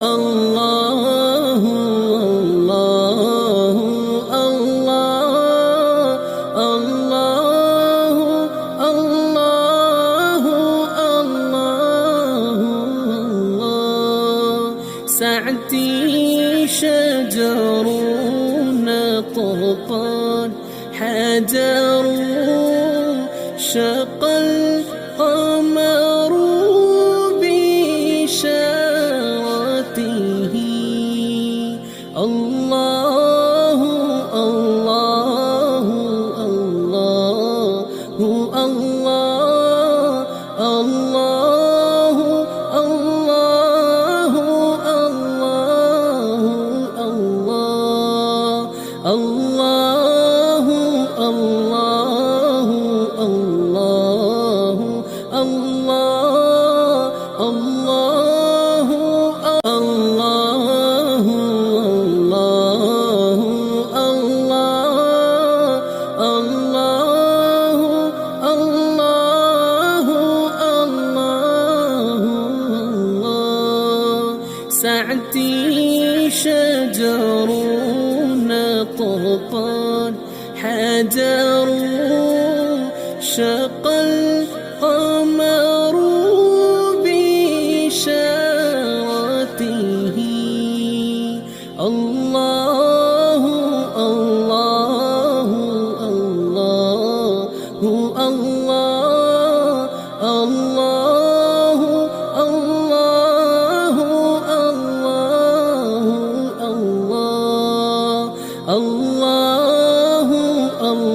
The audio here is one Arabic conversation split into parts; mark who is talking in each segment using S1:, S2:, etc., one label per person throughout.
S1: الله الله الله الله الله الله الله سعدي شجر طرقان حجر شق القمر بإشارته الله الله الله الله الله الله الله الله الله الله الله الله الله سعدي شجر طرقان حجر شق القمر بإشارته الله الله الله الله الله الله الله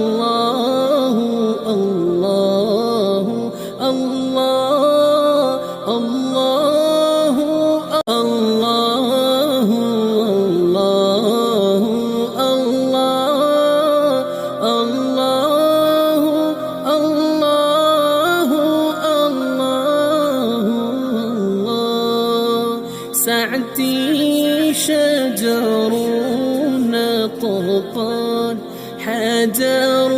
S1: الله الله الله الله الله الله سعدي شجر طرقان حجر